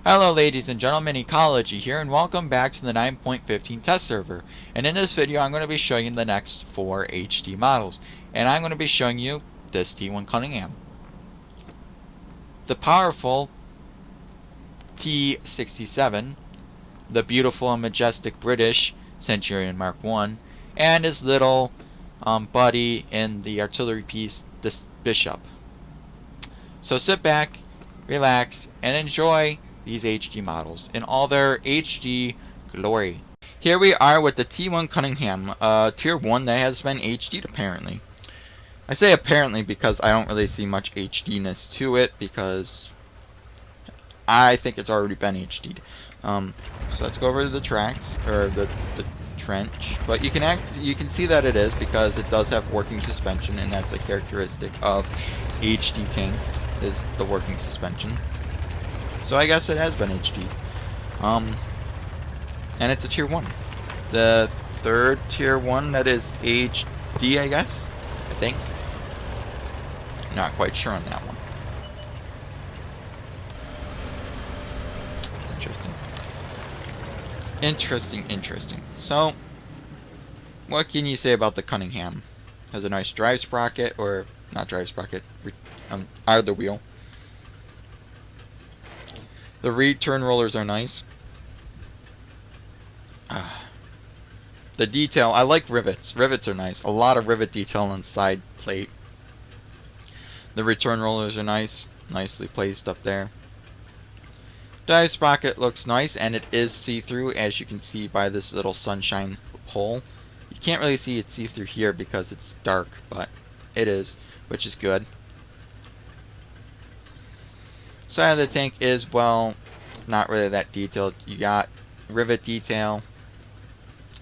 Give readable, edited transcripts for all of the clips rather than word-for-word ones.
Hello ladies and gentlemen, Ecology here, and welcome back to the 9.15 test server. And in this video I'm going to be showing you the next 4 HD models. And I'm going to be showing you this T1 Cunningham, the powerful T67, the beautiful and majestic British Centurion Mk, and his little buddy in the artillery piece, this Bishop. So sit back, relax, and enjoy these HD models in all their HD glory. Here we are with the T1 Cunningham, tier 1 that has been HD'd apparently. I say apparently because I don't really see much HDness to it, because I think it's already been HD'd. So let's go over to the tracks, or the trench. But you can see that it is, because it does have working suspension, and that's a characteristic of HD tanks, is the working suspension. So I guess it has been HD. And it's a tier 1. The third tier 1 that is HD, I guess? I think. Not quite sure on that one. It's interesting. So, what can you say about the Cunningham? Has a nice drive sprocket, or not drive sprocket, either wheel. The return rollers are nice. The detail, I like rivets. Rivets are nice. A lot of rivet detail on the side plate. The return rollers are nice. Nicely placed up there. Dive sprocket looks nice, and it is see-through, as you can see by this little sunshine hole. You can't really see it see-through here because it's dark, but it is, which is good. Side of the tank is, well, not really that detailed. You got rivet detail.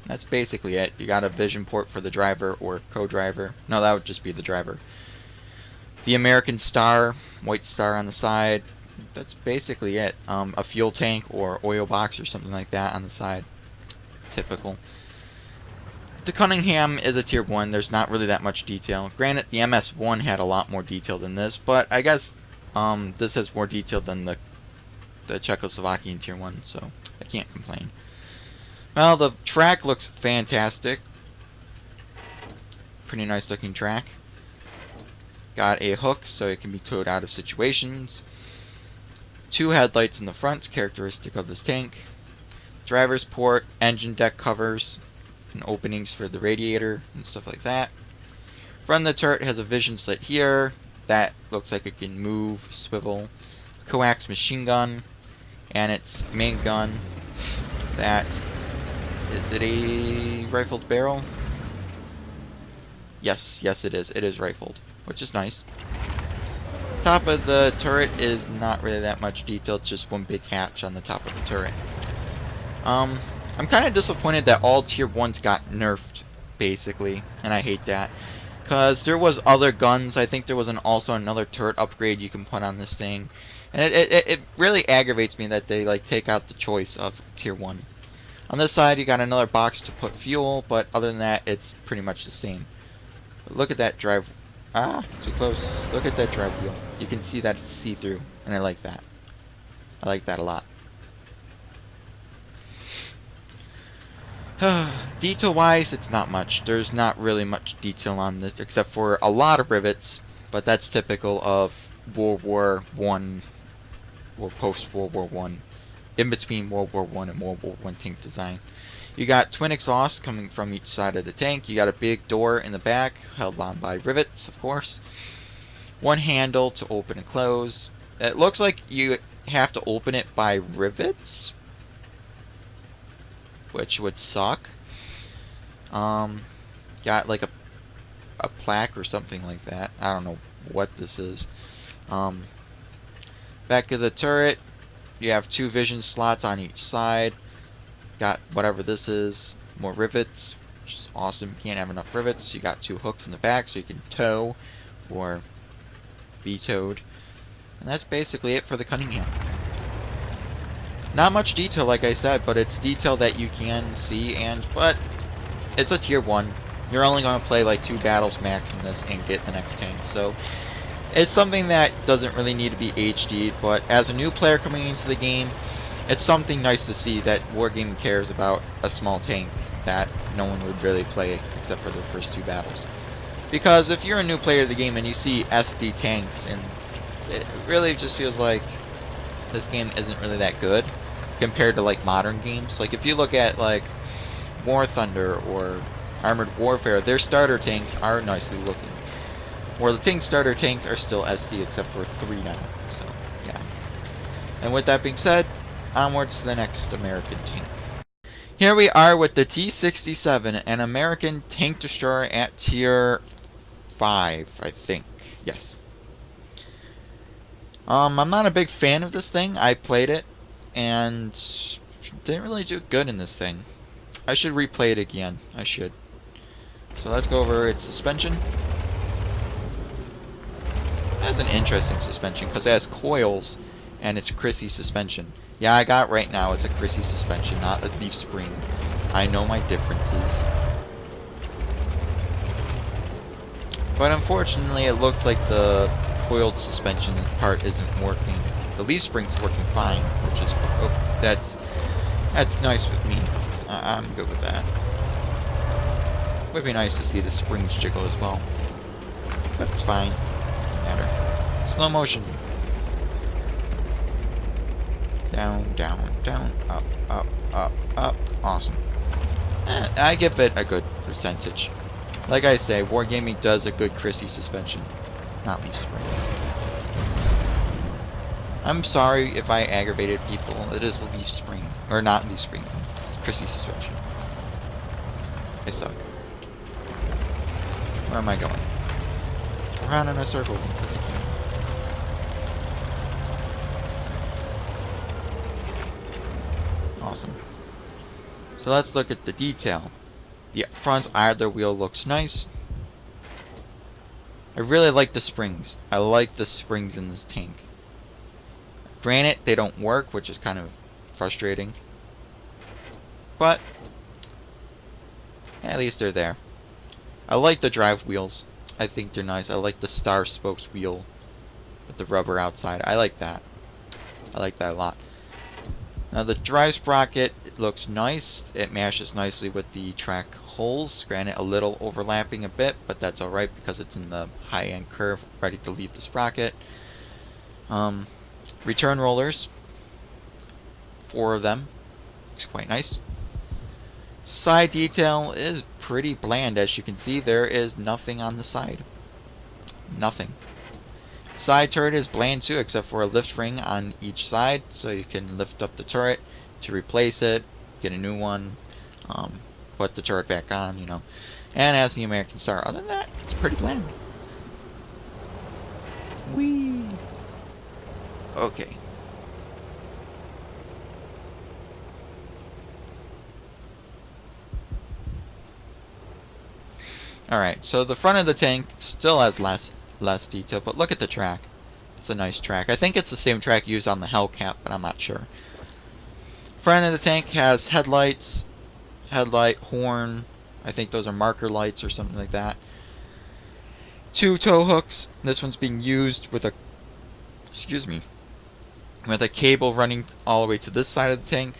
That's basically it. You got a vision port for the driver or co-driver. No, that would just be the driver. The American star, white star on the side. That's basically it. A fuel tank or oil box or something like that on the side. Typical. The Cunningham is a tier 1. There's not really that much detail. Granted, the MS1 had a lot more detail than this, but I guess this has more detail than the Czechoslovakian tier 1, so I can't complain. Well, the track looks fantastic. Pretty nice looking track. Got a hook so it can be towed out of situations. 2 headlights in the front, characteristic of this tank. Driver's port, engine deck covers, and openings for the radiator and stuff like that. Front of the turret has a vision slit here. That looks like it can move, swivel. Coax machine gun, and its main gun. That is it a rifled barrel? Yes, it is. It is rifled, which is nice. Top of the turret is not really that much detail, just one big hatch on the top of the turret. I'm kind of disappointed that all tier 1s got nerfed, basically, and I hate that. Because there was other guns. I think there was also another turret upgrade you can put on this thing. And it really aggravates me that they take out the choice of tier 1. On this side you got another box to put fuel, but other than that it's pretty much the same. But look at that drive. Too close. Look at that drive wheel. You can see that it's see-through, and I like that. I like that a lot. Detail wise, it's not much. There's not really much detail on this except for a lot of rivets, but that's typical of World War I or post World War I, in between World War I and World War I tank design. You got twin exhausts coming from each side of the tank. You got a big door in the back held on by rivets, of course. One handle to open and close. It looks like you have to open it by rivets, which would suck. Got like a plaque or something like that. I don't know what this is. Back of the turret, you have 2 vision slots on each side. Got whatever this is, more rivets, which is awesome. You can't have enough rivets. You got 2 hooks in the back so you can tow or be towed. And that's basically it for the Cunningham. Not much detail, like I said, but it's detail that you can see, but it's a tier 1. You're only going to play like 2 battles max in this and get the next tank. So It's something that doesn't really need to be HD'd, but as a new player coming into the game, it's something nice to see that Wargaming cares about a small tank that no one would really play except for their first two battles. Because if you're a new player of the game and you see SD tanks, and it really just feels like this game isn't really that good compared to like modern games. Like if you look at like War Thunder or Armored Warfare, their starter tanks are nicely looking. Where the Ting starter tanks are still SD except for 3 now. So, yeah. And with that being said, onwards to the next American tank. Here we are with the T67, an American tank destroyer at tier 5, I think. Yes. I'm not a big fan of this thing. I played it and didn't really do good in this thing. I should replay it again. I should. So let's go over its suspension. It has an interesting suspension because it has coils and it's Chrissy suspension. Yeah, I got right now. It's a Chrissy suspension, not a leaf spring. I know my differences. But unfortunately, it looks like the coiled suspension part isn't working. The leaf spring's working fine, which is that's nice with me. I'm good with that. Would be nice to see the springs jiggle as well, but it's fine. Doesn't matter. Slow motion. Down, down, down, up, up, up, up. Awesome. I give it a good percentage. Like I say, Wargaming does a good Chrissy suspension, not leaf spring. I'm sorry if I aggravated people. It is leaf spring, or not leaf spring. It's Chrissy suspension. I suck. Where am I going? Around in a circle because I can. Awesome. So let's look at the detail. The front idler wheel looks nice. I really like the springs. I like the springs in this tank. Granted, they don't work, which is kind of frustrating. But at least they're there. I like the drive wheels. I think they're nice. I like the star spokes wheel with the rubber outside. I like that. I like that a lot. Now the drive sprocket, it looks nice. It matches nicely with the track holes. Granted, a little overlapping a bit, but that's alright because it's in the high-end curve, ready to leave the sprocket. Return rollers. 4 of them. Looks quite nice. Side detail is pretty bland. As you can see, there is nothing on the side. Nothing. Side turret is bland too, except for a lift ring on each side, so you can lift up the turret to replace it, get a new one, put the turret back on, you know. And as the American Star. Other than that, it's pretty bland. Whee! Okay. Alright, so the front of the tank still has less detail, but look at the track. It's a nice track. I think it's the same track used on the Hellcat, but I'm not sure. Front of the tank has headlights, headlight, horn. I think those are marker lights or something like that. 2 tow hooks. This one's being used with a, with a cable running all the way to this side of the tank.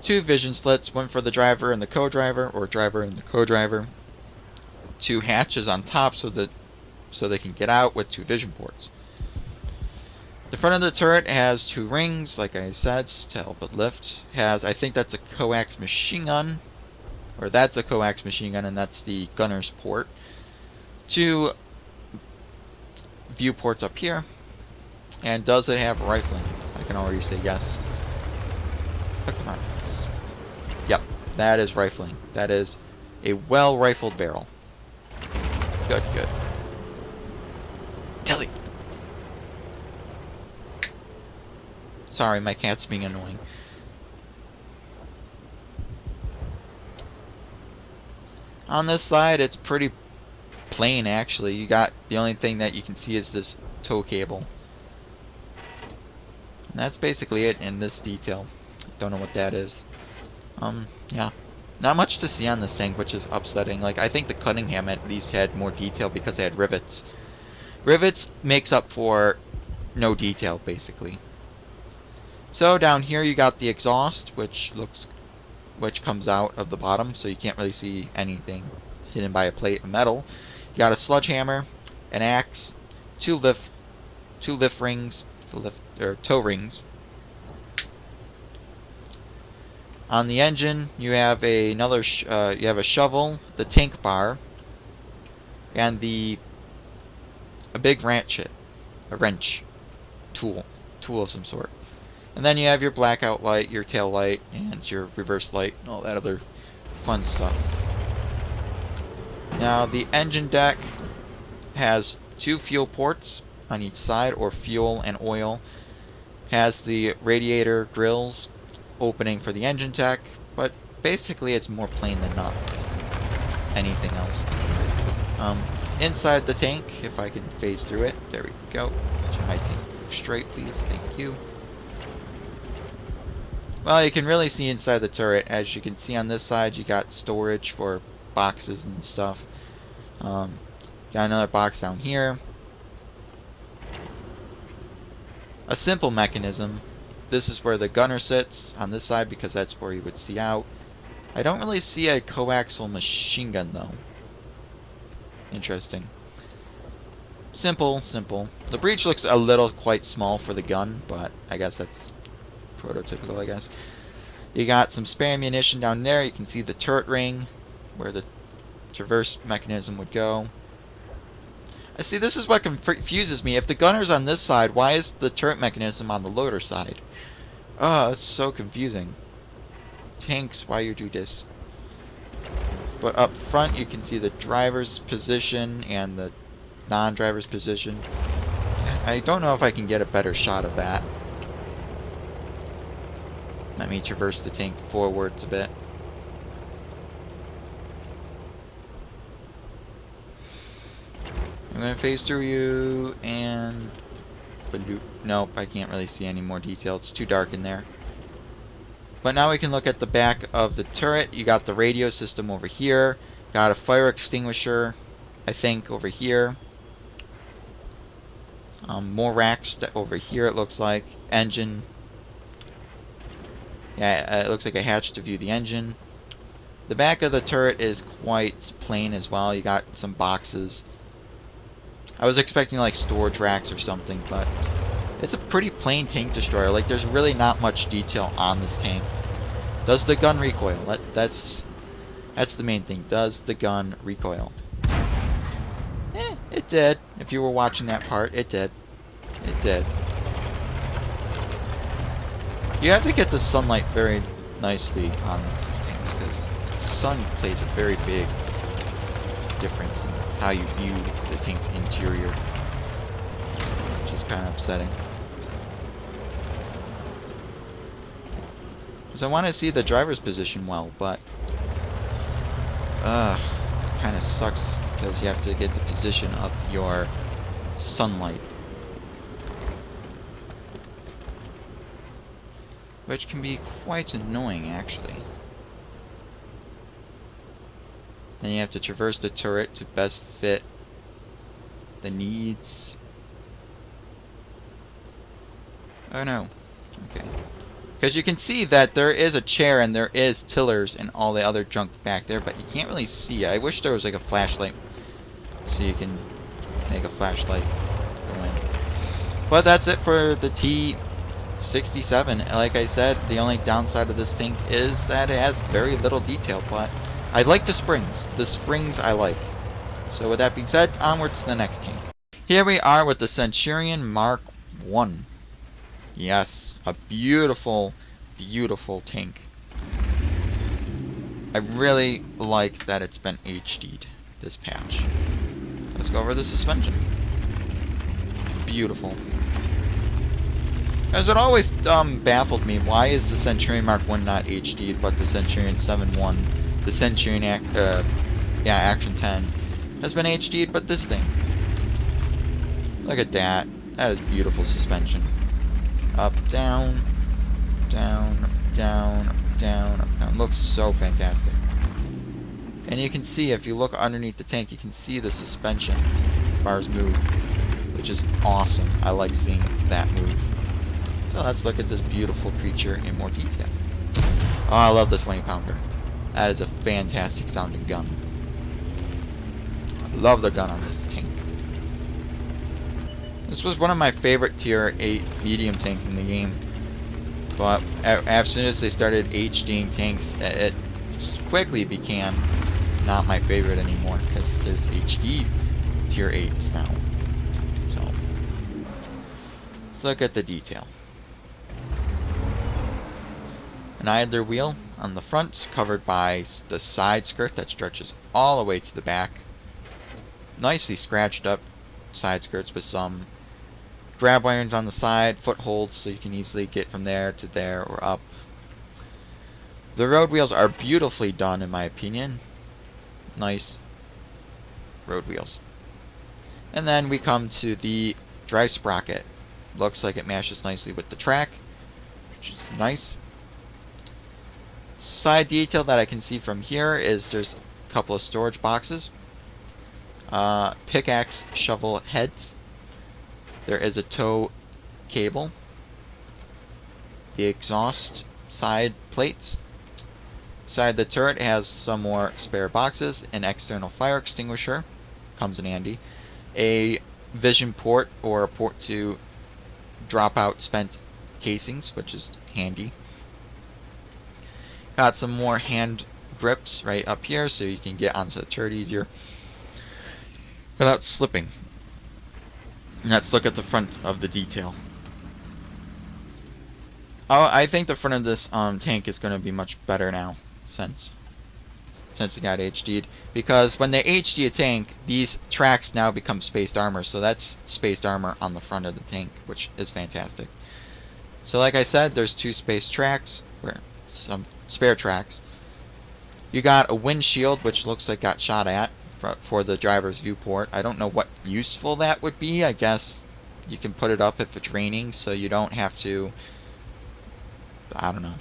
2 vision slits, one for the driver and the co-driver, or driver and the co-driver. 2 hatches on top so they can get out with 2 vision ports. The front of the turret has 2 rings, like I said, to help it lift. Has, I think that's a coax machine gun, or that's a coax machine gun, and that's the gunner's port. 2 view ports up here. And does it have rifling? I can already say yes. Oh, come on. Yep, that is rifling. That is a well-rifled barrel. Good, good. Telly. Sorry, my cat's being annoying. On this side, it's pretty plain, actually. You got, the only thing that you can see is this tow cable. And that's basically it in this detail. Don't know what that is. Yeah. Not much to see on this tank, which is upsetting. Like, I think the Cunningham at least had more detail because they had rivets. Rivets makes up for no detail, basically. So down here you got the exhaust, which comes out of the bottom, so you can't really see anything. It's hidden by a plate of metal. You got a sludge hammer, an axe, two lift rings, toe rings. On the engine, you have you have a shovel, the tank bar, and a big wrench tool of some sort. And then you have your blackout light, your tail light, and your reverse light, and all that other fun stuff. Now the engine deck has 2 fuel ports on each side, or fuel and oil. Has the radiator grills opening for the engine deck, but basically it's more plain than not anything else. Inside the tank, if I can phase through it, there we go. Turn my tank straight, please, thank you. Well, you can really see inside the turret. As you can see on this side, you got storage for boxes and stuff. Got another box down here. A simple mechanism. This is where the gunner sits on this side because that's where you would see out. I don't really see a coaxial machine gun though. Interesting. Simple. The breech looks a little quite small for the gun, but I guess that's prototypical, I guess. You got some spare ammunition down there. You can see the turret ring where the traverse mechanism would go. I see, this is what confuses me. If the gunner's on this side, why is the turret mechanism on the loader side? Oh, it's so confusing. Tanks, why you do this? But up front you can see the driver's position and the non-driver's position. I don't know if I can get a better shot of that. Let me traverse the tank forwards a bit. I'm going to phase through you and... Nope, I can't really see any more detail. It's too dark in there. But now we can look at the back of the turret. You got the radio system over here. Got a fire extinguisher, I think, over here. More racks over here, it looks like. Engine. Yeah, it looks like a hatch to view the engine. The back of the turret is quite plain as well. You got some boxes. I was expecting like storage racks or something, but it's a pretty plain tank destroyer. Like, there's really not much detail on this tank. Does the gun recoil? That's the main thing. Does the gun recoil? It did. If you were watching that part, it did. It did. You have to get the sunlight very nicely on these things, because the sun plays a very big difference in how you view the tank's interior, which is kind of upsetting. So I want to see the driver's position well, but kind of sucks because you have to get the position of your sunlight, which can be quite annoying actually. Then you have to traverse the turret to best fit the needs. Oh no. Okay. Because you can see that there is a chair and there is tillers and all the other junk back there, but you can't really see. I wish there was like a flashlight so you can make a flashlight go in. But that's it for the T67. Like I said, the only downside of this tank is that it has very little detail, but I like the springs. The springs I like. So with that being said, onwards to the next tank. Here we are with the Centurion Mark 1. Yes, a beautiful, beautiful tank. I really like that it's been HD'd, this patch. Let's go over the suspension. Beautiful. As it always baffled me, why is the Centurion Mark 1 not HD'd, but the Centurion 7.1, the Centurion Action 10 has been HD'd, but this thing. Look at that. That is beautiful suspension. Up, down, down, down, down, up, down. Looks so fantastic. And you can see, if you look underneath the tank, you can see the suspension bars move. which is awesome. I like seeing that move. So let's look at this beautiful creature in more detail. Oh, I love this 20-pounder. That is a fantastic sounding gun. I love the gun on this tank. This was one of my favorite tier 8 medium tanks in the game. But as soon as they started HDing tanks, it quickly became not my favorite anymore, because there's HD tier 8s now. So let's look at the detail. An idler wheel on the front, covered by the side skirt that stretches all the way to the back. Nicely scratched up side skirts with some grab irons on the side, footholds, so you can easily get from there to there or up. The road wheels are beautifully done, in my opinion. Nice road wheels. And then we come to the drive sprocket. Looks like it matches nicely with the track, which is nice. Side detail that I can see from here is there's a couple of storage boxes. Pickaxe shovel heads. There is a tow cable. The exhaust side plates. Side the turret has some more spare boxes. An external fire extinguisher. Comes in handy. A vision port, or a port to drop out spent casings, which is handy. Got some more hand grips right up here so you can get onto the turret easier without slipping. And let's look at the front of the detail. Oh, I think the front of this tank is going to be much better now since it got HD'd. Because when they HD a tank, these tracks now become spaced armor. So that's spaced armor on the front of the tank, which is fantastic. So like I said, there's 2 spaced tracks, or some spare tracks. You got a windshield, which looks like got shot at for the driver's viewport. I don't know what useful that would be. I guess you can put it up if it's raining, so you don't have to, I don't know.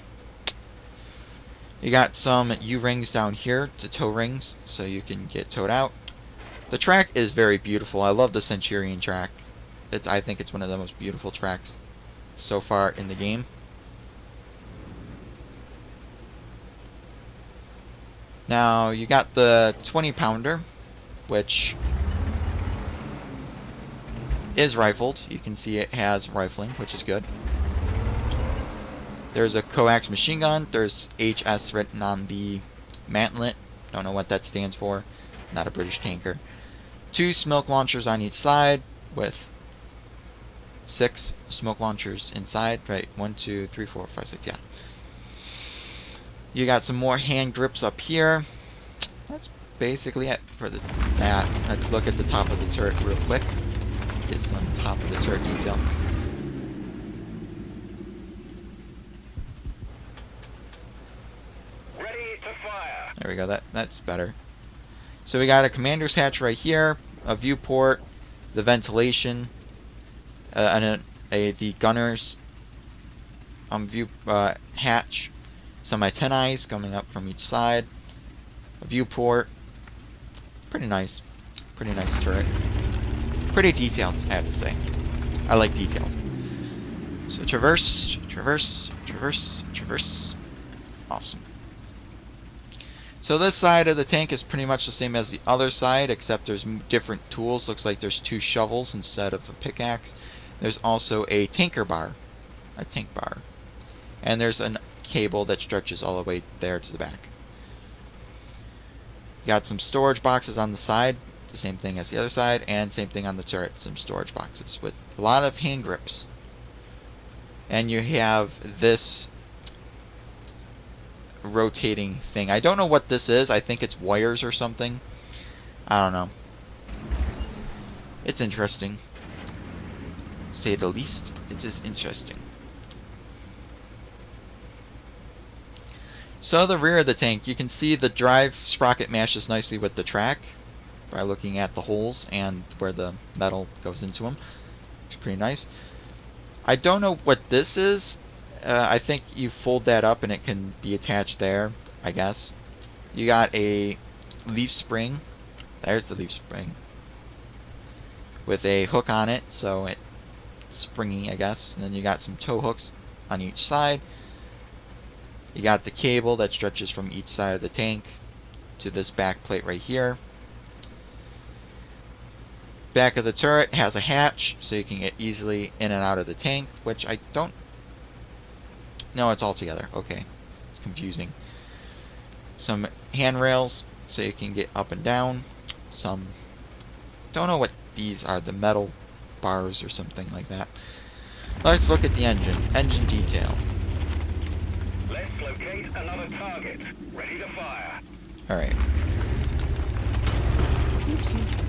You got some U-rings down here to tow rings, so you can get towed out. The track is very beautiful. I love the Centurion track. I think it's one of the most beautiful tracks so far in the game. Now, you got the 20-pounder, which is rifled. You can see it has rifling, which is good. There's a coax machine gun. There's HS written on the mantlet. Don't know what that stands for. Not a British tanker. 2 smoke launchers on each side with 6 smoke launchers inside. Right, 1, 2, 3, 4, 5, 6, yeah. You got some more hand grips up here. That's basically it for that. Let's look at the top of the turret real quick. Get some top of the turret detail. Ready to fire. There we go. That's better. So we got a commander's hatch right here, a viewport, the ventilation, and the gunner's view hatch. Some antennae coming up from each side. A viewport. Pretty nice. Pretty nice turret. Pretty detailed, I have to say. I like detailed. So traverse, traverse, traverse, traverse. Awesome. So this side of the tank is pretty much the same as the other side, except there's different tools. Looks like there's 2 shovels instead of a pickaxe. There's also a tanker bar. A tank bar. And there's an cable that stretches all the way there to the back. You got some storage boxes on the side, the same thing as the other side, and same thing on the turret, some storage boxes with a lot of hand grips. And you have this rotating thing. I don't know what this is. I think it's wires or something. I don't know. It's interesting. To say the least, it is interesting. So the rear of the tank, you can see the drive sprocket matches nicely with the track by looking at the holes and where the metal goes into them. It's pretty nice. I don't know what this is. I think you fold that up and it can be attached there, I guess. You got a leaf spring. There's the leaf spring. with a hook on it, so it's springy, I guess. And then you got some tow hooks on each side. You got the cable that stretches from each side of the tank to this back plate right here. Back of the turret has a hatch, so you can get easily in and out of the tank, which I don't... No, it's all together. Okay. It's confusing. Some handrails, so you can get up and down. Some... Don't know what these are. The metal bars or something like that. Let's look at the engine. Engine detail. Let's locate another target. Ready to fire. Alright. Oopsie.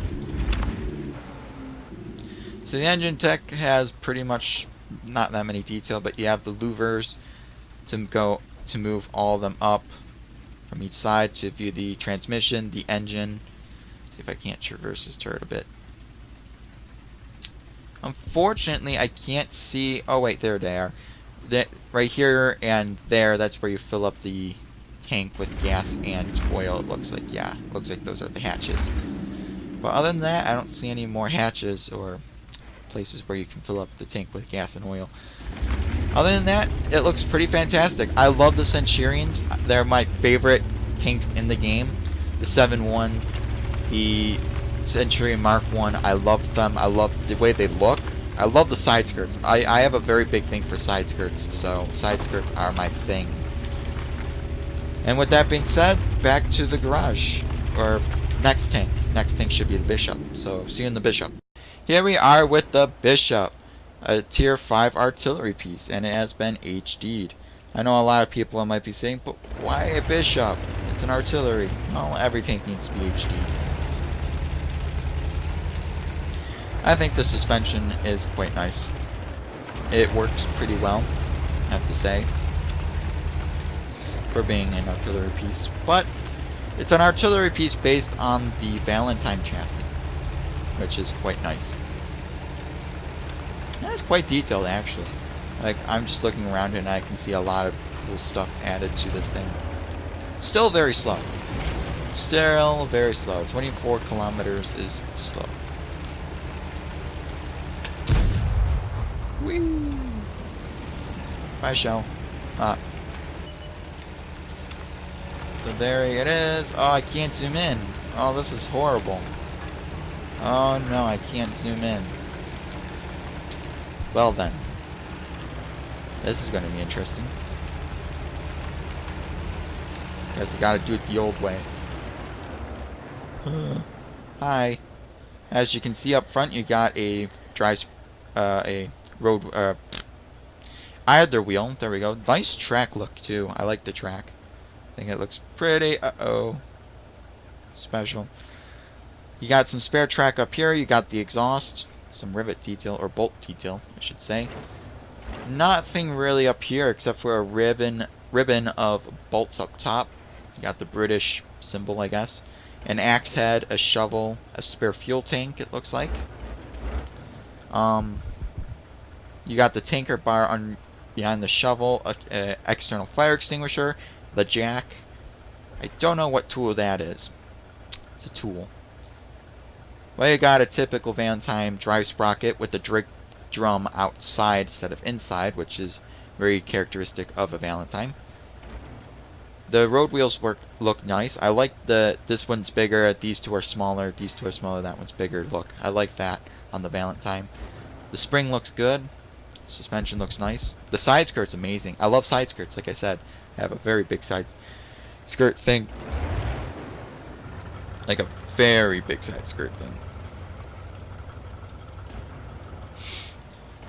So the engine tech has pretty much not that many detail, but you have the louvers to move all of them up from each side to view the transmission, the engine. See if I can't traverse this turret a bit. Unfortunately, I can't see. Oh wait, there they are. That right here and there. That's where you fill up the tank with gas and oil. It looks like, yeah, looks like those are the hatches. But other than that, I don't see any more hatches or places where you can fill up the tank with gas and oil. Other than that, it looks pretty fantastic. I love the Centurions. They're my favorite tanks in the game. The 7-1, the Centurion Mark 1, I love them. I love the way they look. I love the side skirts. I have a very big thing for side skirts, so side skirts are my thing. And with that being said, back to the garage, or next tank. Next tank should be the Bishop, so see you in the Bishop. Here we are with the Bishop, a tier 5 artillery piece, and it has been HD'd. I know a lot of people might be saying, but why a Bishop? It's an artillery. Well, every tank needs to be HD'd. I think the suspension is quite nice. It works pretty well, I have to say, for being an artillery piece. But it's an artillery piece based on the Valentine chassis, which is quite nice. And it's quite detailed, actually. Like, I'm just looking around and I can see a lot of cool stuff added to this thing. Still very slow. Still very slow. 24 kilometers is slow. Whee! Bye, shell. So there it is. Oh, I can't zoom in. Oh, this is horrible. Oh no, I can't zoom in. Well then. This is going to be interesting. Guess I gotta do it the old way. Hi. As you can see up front, you got a road, either wheel. There we go. Nice track look too. I like the track. I think it looks pretty, special. You got some spare track up here. You got the exhaust, some rivet detail, or bolt detail, I should say. Nothing really up here except for a ribbon of bolts up top. You got the British symbol, I guess. An axe head, a shovel, a spare fuel tank, it looks like. You got the tanker bar on behind the shovel, a external fire extinguisher, the jack. I don't know what tool that is. It's a tool. Well, you got a typical Valentine drive sprocket with the drum outside instead of inside, which is very characteristic of a Valentine. The road wheels look nice. I like this one's bigger, these two are smaller, these two are smaller, that one's bigger. Look, I like that on the Valentine. The spring looks good. Suspension looks nice. The side skirt's amazing. I love side skirts, like I said. I have a very big side skirt thing. Like a very big side skirt thing.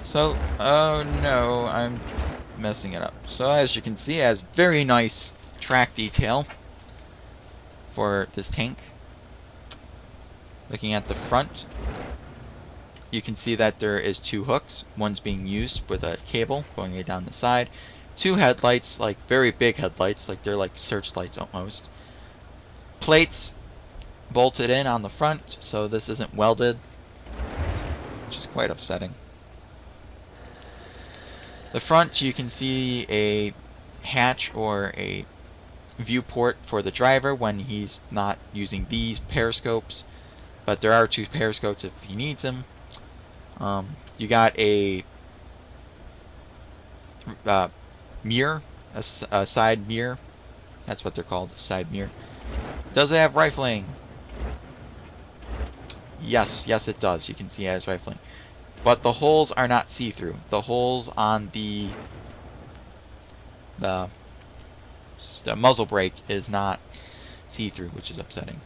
So, oh no, I'm messing it up. So as you can see, it has very nice track detail for this tank. Looking at the front, you can see that there is two hooks. One's being used with a cable going down the side. Two headlights, like very big headlights, like they're like searchlights almost. Plates bolted in on the front, so this isn't welded, which is quite upsetting. The front, you can see a hatch or a viewport for the driver when he's not using these periscopes, but there are two periscopes if he needs them. You got a mirror, a side mirror. That's what they're called, a side mirror. Does it have rifling? Yes, yes it does. You can see it has rifling. But the holes are not see-through. The holes on the muzzle brake is not see-through, which is upsetting.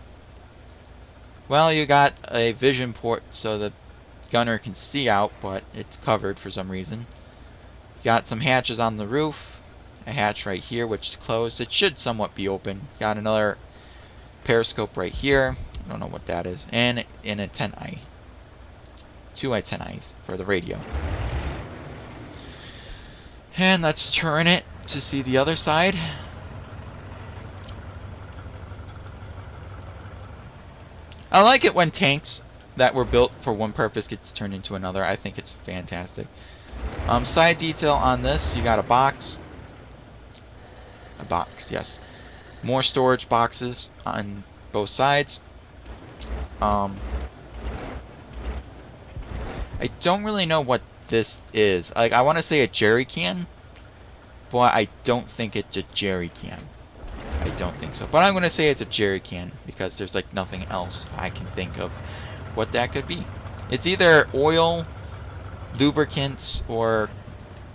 Well, you got a vision port so the gunner can see out, but it's covered for some reason. You got some hatches on the roof. A hatch right here, which is closed. It should somewhat be open. Got another periscope right here. I don't know what that is. And an antennae. 2 antennae for the radio. And let's turn it to see the other side. I like it when tanks that were built for one purpose gets turned into another. I think it's fantastic. Side detail on this, you got a box. A box, yes. More storage boxes on both sides. I don't really know what this is. Like, I want to say a jerry can, but I don't think it's a jerry can. I don't think so. But I'm going to say it's a jerry can because there's like nothing else I can think of what that could be. It's either oil, lubricants, or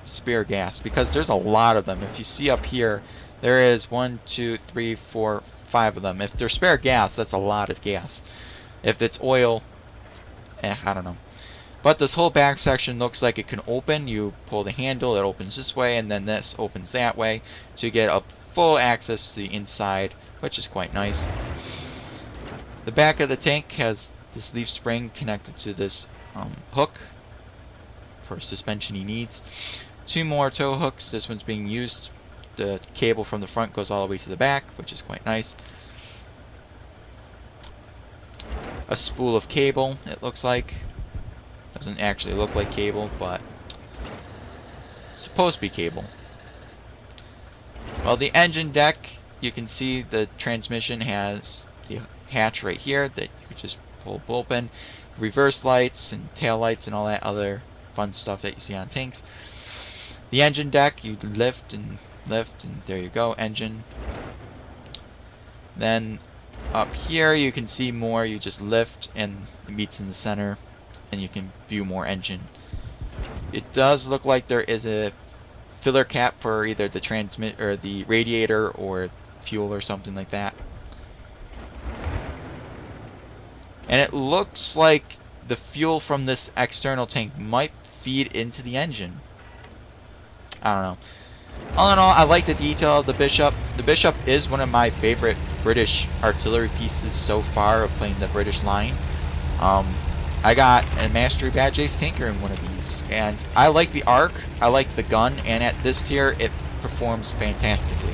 spare gas because there's a lot of them. If you see up here, there is 1, 2, 3, 4, 5 of them. If they're spare gas, that's a lot of gas. If it's oil, I don't know. But this whole back section looks like it can open. You pull the handle, it opens this way, and then this opens that way. So you get a full access to the inside, which is quite nice. The back of the tank has this leaf spring connected to this hook for suspension he needs. 2 more tow hooks. This one's being used. The cable from the front goes all the way to the back, which is quite nice. A spool of cable, it looks like. Doesn't actually look like cable, but it's supposed to be cable. Well, the engine deck, you can see the transmission has the hatch right here that you could just pull open. Reverse lights and tail lights and all that other fun stuff that you see on tanks. The engine deck, you lift and there you go, engine. Then up here you can see more. You just lift and it meets in the center, and you can view more engine. It does look like there is a filler cap for either the transmit or the radiator or fuel or something like that. And it looks like the fuel from this external tank might feed into the engine. I don't know. All in all, I like the detail of the Bishop. The Bishop is one of my favorite British artillery pieces so far of playing the British line. I got a Mastery Badge Ace Tanker in one of these, and I like the arc, I like the gun, and at this tier it performs fantastically.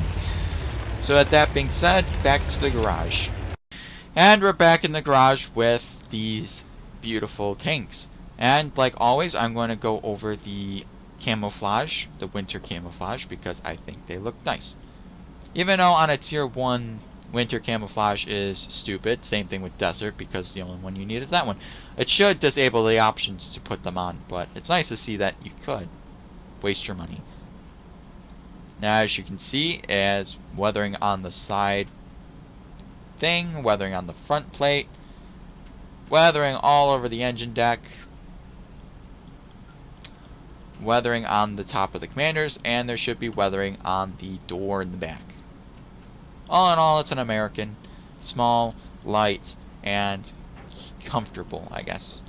So with that being said, back to the garage. And we're back in the garage with these beautiful tanks. And like always, I'm going to go over the camouflage, the winter camouflage, because I think they look nice. Even though on a tier 1 winter camouflage is stupid, same thing with desert, because the only one you need is that one. It should disable the options to put them on, but it's nice to see that you could waste your money. Now as you can see, as weathering on the side thing, weathering on the front plate, weathering all over the engine deck, weathering on the top of the commanders, and there should be weathering on the door in the back. All in all, it's an American. Small, light, and comfortable, I guess.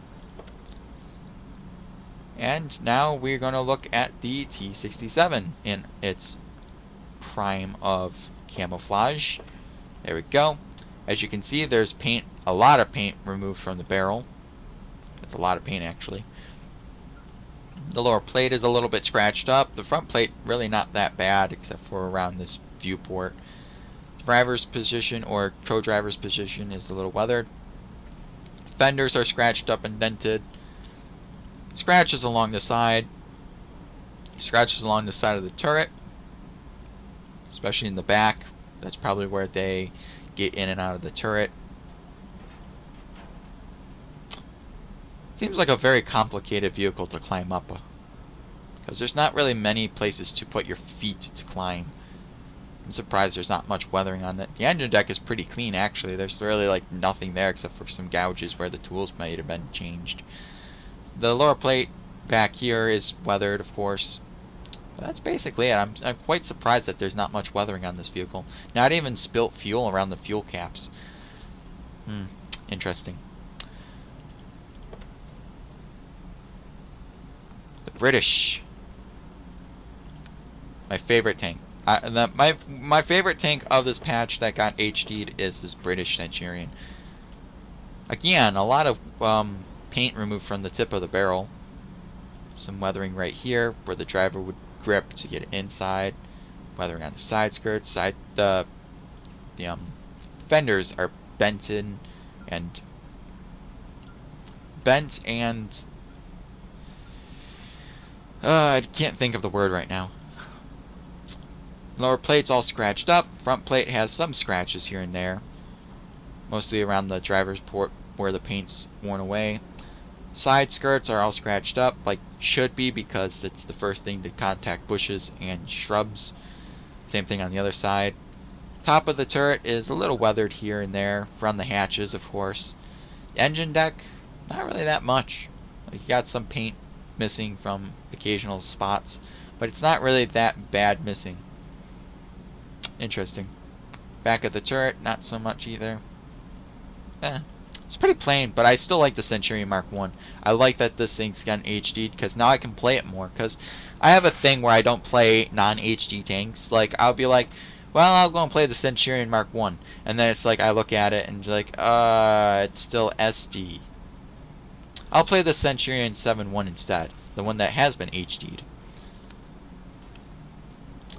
And now we're going to look at the T67 in its prime of camouflage. There we go. As you can see, there's paint, a lot of paint removed from the barrel. It's a lot of paint, actually. The lower plate is a little bit scratched up. The front plate really not that bad, except for around this viewport. Driver's position or co-driver's position is a little weathered. Fenders are scratched up and dented. Scratches along the side. Scratches along the side of the turret, especially in the back. That's probably where they get in and out of the turret. Seems like a very complicated vehicle to climb up, because there's not really many places to put your feet to climb. I'm surprised there's not much weathering on it. The engine deck is pretty clean, actually. There's really like nothing there except for some gouges where the tools might have been changed. The lower plate back here is weathered, of course. But that's basically it. I'm quite surprised that there's not much weathering on this vehicle. Not even spilt fuel around the fuel caps. Interesting. The British. My favorite tank. My favorite tank of this patch that got HD'd is this British Centurion. Again, a lot of paint removed from the tip of the barrel. Some weathering right here where the driver would grip to get inside. Weathering on the side skirts. The fenders are bent and I can't think of the word right now. Lower plate's all scratched up. Front plate has some scratches here and there. Mostly around the driver's port where the paint's worn away. Side skirts are all scratched up, like should be, because it's the first thing to contact bushes and shrubs. Same thing on the other side. Top of the turret is a little weathered here and there, around the hatches, of course. Engine deck, not really that much. Like, you got some paint missing from occasional spots, but it's not really that bad missing. Interesting. Back of the turret, not so much either. It's pretty plain, but I still like the Centurion Mark 1. I like that this thing's gotten HD'd, because now I can play it more, because I have a thing where I don't play non-HD tanks. Like, I'll be like, well, I'll go and play the Centurion Mark 1, and then it's like, I look at it, and like, it's still SD. I'll play the Centurion 7.1 instead, the one that has been HD'd.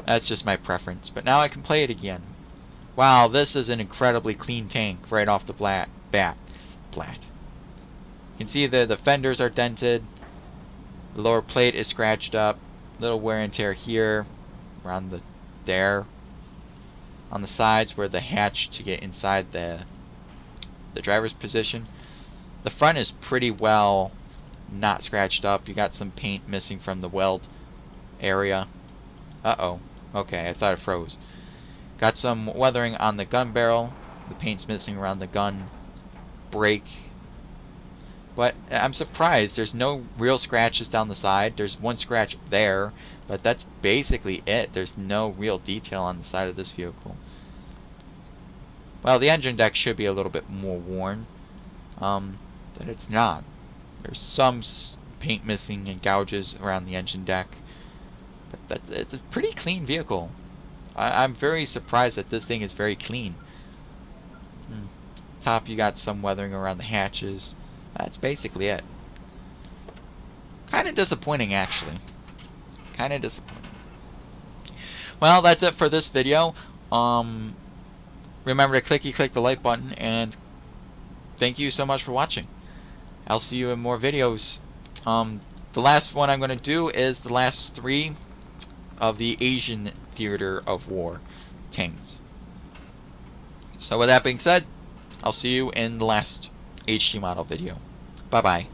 That's just my preference, but now I can play it again. Wow, this is an incredibly clean tank right off the bat. You can see the fenders are dented, the lower plate is scratched up, little wear and tear here, around there, on the sides where the hatch to get inside the driver's position. The front is pretty well not scratched up. You got some paint missing from the weld area. Okay, I thought it froze. Got some weathering on the gun barrel. The paint's missing around the gun brake. But I'm surprised there's no real scratches down the side. There's one scratch there, but that's basically it. There's no real detail on the side of this vehicle. Well, the engine deck should be a little bit more worn, but it's not. There's some paint missing and gouges around the engine deck. But it's a pretty clean vehicle. I'm very surprised that this thing is very clean. Top, you got some weathering around the hatches. That's basically it. Kind of disappointing, actually. Kind of disappointing. Well, that's it for this video. Remember to click the like button, and thank you so much for watching. I'll see you in more videos. The last one I'm going to do is the last 3 of the Asian theater of war tanks. So with that being said, I'll see you in the last HD model video. Bye bye.